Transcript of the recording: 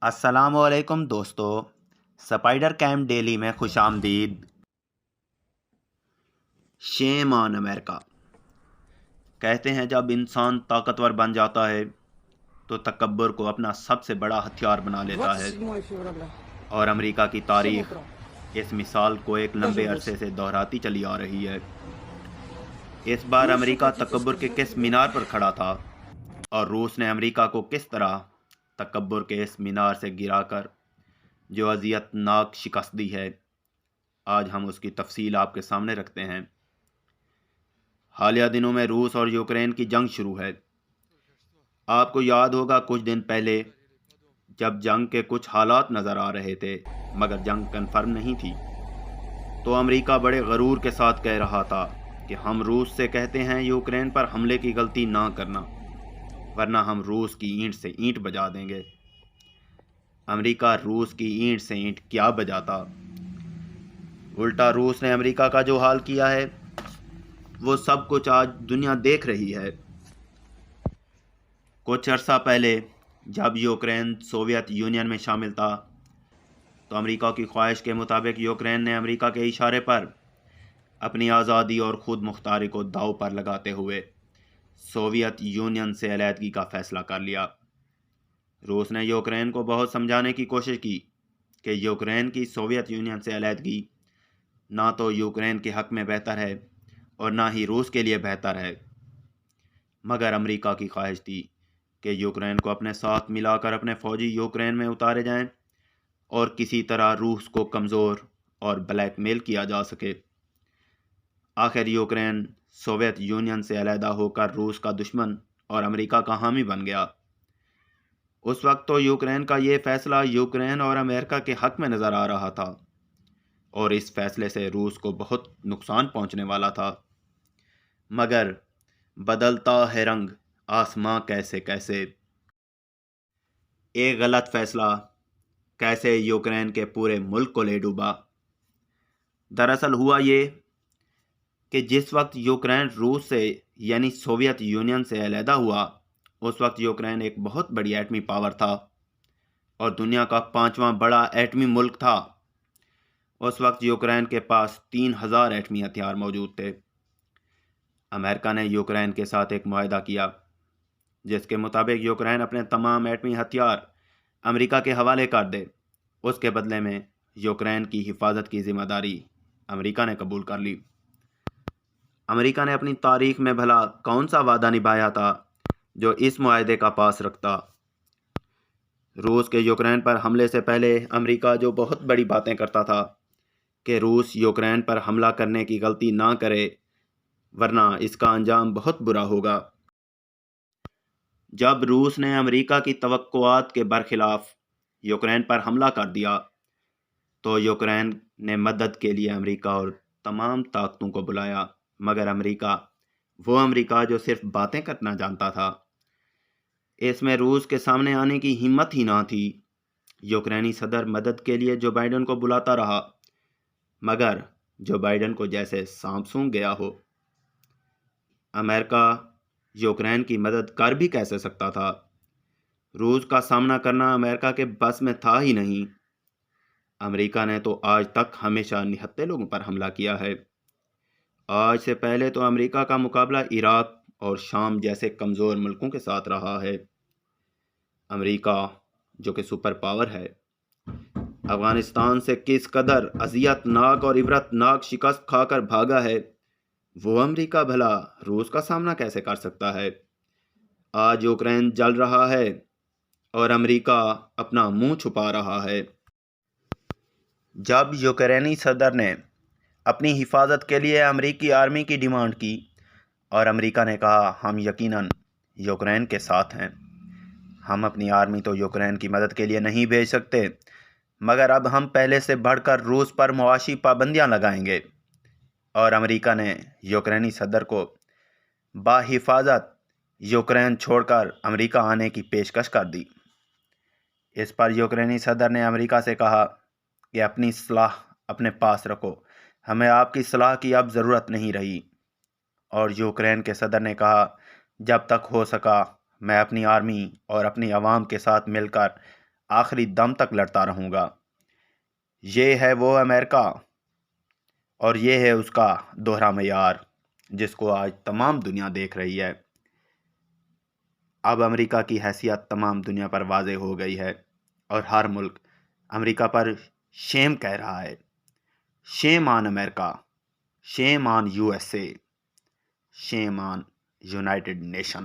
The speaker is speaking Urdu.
السلام علیکم دوستو، سپائڈر کیمپ ڈیلی میں خوش آمدید۔ شیم آن امریکہ۔ کہتے ہیں جب انسان طاقتور بن جاتا ہے تو تکبر کو اپنا سب سے بڑا ہتھیار بنا لیتا ہے، اور امریکہ کی تاریخ اس مثال کو ایک لمبے عرصے سے دہراتی چلی آ رہی ہے۔ اس بار امریکہ تکبر کے کس مینار پر کھڑا تھا، اور روس نے امریکہ کو کس طرح تکبر کے اس مینار سے گرا کر جو اذیت ناک شکست دی ہے، آج ہم اس کی تفصیل آپ کے سامنے رکھتے ہیں۔ حالیہ دنوں میں روس اور یوکرین کی جنگ شروع ہے۔ آپ کو یاد ہوگا کچھ دن پہلے جب جنگ کے کچھ حالات نظر آ رہے تھے مگر جنگ کنفرم نہیں تھی، تو امریکہ بڑے غرور کے ساتھ کہہ رہا تھا کہ ہم روس سے کہتے ہیں یوکرین پر حملے کی غلطی نہ کرنا، ورنہ ہم روس کی اینٹ سے اینٹ بجا دیں گے۔ امریکہ روس کی اینٹ سے اینٹ کیا بجاتا؟ الٹا روس نے امریکہ کا جو حال کیا ہے وہ سب کچھ آج دنیا دیکھ رہی ہے۔ کچھ عرصہ پہلے جب یوکرین سوویت یونین میں شامل تھا تو امریکہ کی خواہش کے مطابق یوکرین نے امریکہ کے اشارے پر اپنی آزادی اور خود مختاری کو داؤ پر لگاتے ہوئے سوویت یونین سے علیحدگی کا فیصلہ کر لیا۔ روس نے یوکرین کو بہت سمجھانے کی کوشش کی کہ یوکرین کی سوویت یونین سے علیحدگی نہ تو یوکرین کے حق میں بہتر ہے اور نہ ہی روس کے لیے بہتر ہے، مگر امریکہ کی خواہش تھی کہ یوکرین کو اپنے ساتھ ملا کر اپنے فوجی یوکرین میں اتارے جائیں اور کسی طرح روس کو کمزور اور بلیک میل کیا جا سکے۔ آخر یوکرین سوویت یونین سے علیحدہ ہو کر روس کا دشمن اور امریکہ کا حامی بن گیا۔ اس وقت تو یوکرین کا یہ فیصلہ یوکرین اور امریکہ کے حق میں نظر آ رہا تھا، اور اس فیصلے سے روس کو بہت نقصان پہنچنے والا تھا، مگر بدلتا ہے رنگ آسماں کیسے کیسے۔ ایک غلط فیصلہ کیسے یوکرین کے پورے ملک کو لے ڈوبا۔ دراصل ہوا یہ کہ جس وقت یوکرین روس سے یعنی سوویت یونین سے علیحدہ ہوا، اس وقت یوکرین ایک بہت بڑی ایٹمی پاور تھا اور دنیا کا 5واں بڑا ایٹمی ملک تھا۔ اس وقت یوکرین کے پاس 3000 ایٹمی ہتھیار موجود تھے۔ امریکہ نے یوکرین کے ساتھ ایک معاہدہ کیا جس کے مطابق یوکرین اپنے تمام ایٹمی ہتھیار امریکہ کے حوالے کر دے۔ اس کے بدلے میں یوکرین کی حفاظت کی ذمہ داری امریکہ نے قبول کر لی۔ امریکہ نے اپنی تاریخ میں بھلا کون سا وعدہ نبھایا تھا جو اس معاہدے کا پاس رکھتا؟ روس کے یوکرین پر حملے سے پہلے امریکہ جو بہت بڑی باتیں کرتا تھا کہ روس یوکرین پر حملہ کرنے کی غلطی نہ کرے ورنہ اس کا انجام بہت برا ہوگا۔ جب روس نے امریکہ کی توقعات کے برخلاف یوکرین پر حملہ کر دیا تو یوکرین نے مدد کے لیے امریکہ اور تمام طاقتوں کو بلایا، مگر امریکہ، وہ امریکہ جو صرف باتیں کرنا جانتا تھا، اس میں روس کے سامنے آنے کی ہمت ہی نہ تھی۔ یوکرینی صدر مدد کے لیے جو بائیڈن کو بلاتا رہا، مگر جو بائیڈن کو جیسے سانپ سونگھ گیا ہو۔ امریکہ یوکرین کی مدد کر بھی کیسے سکتا تھا؟ روس کا سامنا کرنا امریکہ کے بس میں تھا ہی نہیں۔ امریکہ نے تو آج تک ہمیشہ نہتے لوگوں پر حملہ کیا ہے۔ آج سے پہلے تو امریکہ کا مقابلہ عراق اور شام جیسے کمزور ملکوں کے ساتھ رہا ہے۔ امریکہ جو کہ سپر پاور ہے، افغانستان سے کس قدر اذیت ناک اور عبرت ناک شکست کھا کر بھاگا ہے، وہ امریکہ بھلا روس کا سامنا کیسے کر سکتا ہے؟ آج یوکرین جل رہا ہے اور امریکہ اپنا منہ چھپا رہا ہے۔ جب یوکرینی صدر نے اپنی حفاظت کے لیے امریکی آرمی کی ڈیمانڈ کی اور امریکہ نے کہا ہم یقیناً یوکرین کے ساتھ ہیں، ہم اپنی آرمی تو یوکرین کی مدد کے لیے نہیں بھیج سکتے، مگر اب ہم پہلے سے بڑھ کر روس پر معاشی پابندیاں لگائیں گے، اور امریکہ نے یوکرینی صدر کو باحفاظت یوکرین چھوڑ کر امریکہ آنے کی پیشکش کر دی۔ اس پر یوکرینی صدر نے امریکہ سے کہا کہ اپنی سلاح اپنے پاس رکھو، ہمیں آپ کی سلاح کی اب ضرورت نہیں رہی۔ اور یوکرین کے صدر نے کہا جب تک ہو سکا میں اپنی آرمی اور اپنی عوام کے ساتھ مل کر آخری دم تک لڑتا رہوں گا۔ یہ ہے وہ امریکہ، اور یہ ہے اس کا دوہرا معیار جس کو آج تمام دنیا دیکھ رہی ہے۔ اب امریکہ کی حیثیت تمام دنیا پر واضح ہو گئی ہے، اور ہر ملک امریکہ پر شیم کہہ رہا ہے۔ شیم آن امریکہ، شیم آن USA، شیم آن یونائٹڈ نیشن۔